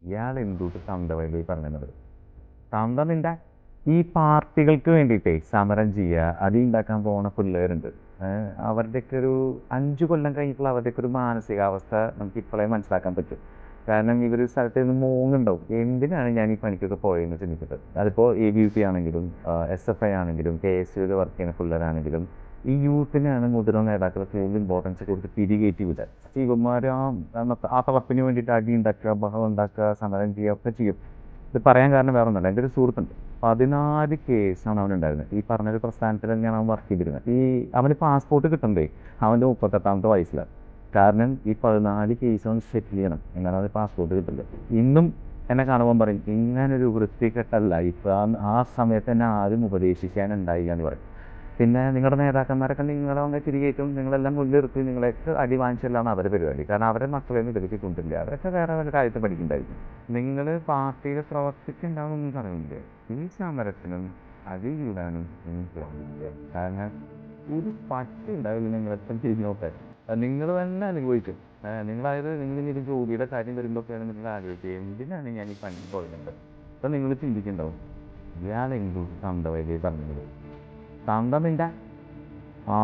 ഇയാൾ എന്തുട്ട് തന്തവൈബ് പറഞ്ഞത്? തന്ത നിന്റെ ഈ പാർട്ടികൾക്ക് വേണ്ടിയിട്ടേ സമരം ചെയ്യുക, അടി ഉണ്ടാക്കാൻ പോകുന്ന പിള്ളേരുണ്ട്. അവരുടെയൊക്കെ ഒരു 5 കൊല്ലം കഴിഞ്ഞിട്ടുള്ള അവരുടെയൊക്കെ ഒരു മാനസികാവസ്ഥ നമുക്ക് ഇപ്പോഴേ മനസ്സിലാക്കാൻ പറ്റും. കാരണം ഇവർ സ്ഥലത്ത് നിന്ന് മൂങ്ങുണ്ടാവും, എന്തിനാണ് ഞാൻ ഈ പണിക്കൊക്കെ പോയതെന്ന് ചിന്തിച്ചിട്ട്. അതിപ്പോൾ ABUP ആണെങ്കിലും SFI ആണെങ്കിലും KSUവിൽ വർക്ക് ചെയ്യുന്ന പിള്ളേരാണെങ്കിലും ഈ യൂത്തിനാണ് മുതിർന്ന നേതാക്കൾ കൂടുതൽ ഇമ്പോർട്ടൻസ് കൊടുത്ത് പിരികേറ്റി വിടുക. ഇവന്മാർ ആ തളപ്പിന് വേണ്ടിയിട്ട് അടി ഉണ്ടാക്കുക, ബഹളം ഉണ്ടാക്കുക, സമരം ചെയ്യുക ഒക്കെ ചെയ്യും. ഇത് പറയാൻ കാരണം വേറെ ഒന്നുമല്ല. എൻ്റെ ഒരു സുഹൃത്തുണ്ട്, 14 കേസാണ് അവനുണ്ടായിരുന്നത്. ഈ പറഞ്ഞൊരു പ്രസ്ഥാനത്തിൽ തന്നെയാണ് അവൻ വർക്ക് ചെയ്തിരുന്നത്. അവന് പാസ്പോർട്ട് കിട്ടണ്ടേ അവൻ്റെ 38ാമത്തെ വയസ്സിലാണ്. കാരണം ഈ 14 കേസ് അവൻ സെറ്റിൽ ചെയ്യണം, എന്നാലും അത് പാസ്പോർട്ട് കിട്ടില്ല. ഇന്നും എന്നെ കാണുമ്പോൾ പറയും, ഇങ്ങനൊരു വൃത്തികെട്ട ലൈഫ് ആ സമയത്ത് എന്നെ ആരും ഉപദേശിക്കാനുണ്ടായില്ല എന്ന് പറയും. പിന്നെ നിങ്ങളുടെ നേതാക്കന്മാരൊക്കെ നിങ്ങളെ വന്ന് തിരികേറ്റും, നിങ്ങളെല്ലാം മുൻനിർത്തി നിങ്ങളെയൊക്കെ അടി വാങ്ങിച്ചെല്ലാം അവരുടെ പരിപാടി. കാരണം അവരെ മക്കളെയൊന്നും ഇതിലേക്ക് കൊണ്ടില്ല, അവരൊക്കെ വേറെ വേറെ കാര്യത്തിൽ പഠിക്കുന്നുണ്ടായിരിക്കും. നിങ്ങൾ പാർട്ടിയിൽ പ്രവർത്തിക്കുന്നുണ്ടാവുമെന്ന് പറയുന്നില്ലേ? ഈ സമരത്തിനും അടി കൂടാനും എനിക്ക് തോന്നുന്നില്ല. കാരണം ഒരു പറ്റി ഉണ്ടാവില്ല നിങ്ങളെപ്പം ചെയ്ത് നോക്കാൻ. നിങ്ങൾ തന്നെ അനുഭവിക്കും. നിങ്ങളായത് നിങ്ങളിനി ജോലിയുടെ കാര്യം വരുമ്പോഴൊക്കെയാണ് നിങ്ങൾ ആലോചിക്കുക, എന്തിനാണ് ഞാൻ ഈ പണി പോയത്. അപ്പം നിങ്ങൾ ചിന്തിക്കുന്നുണ്ടാവും, ഇയാൾ എന്തു തന്തവൈകി പറഞ്ഞത്. തന്തമില്ല. ആ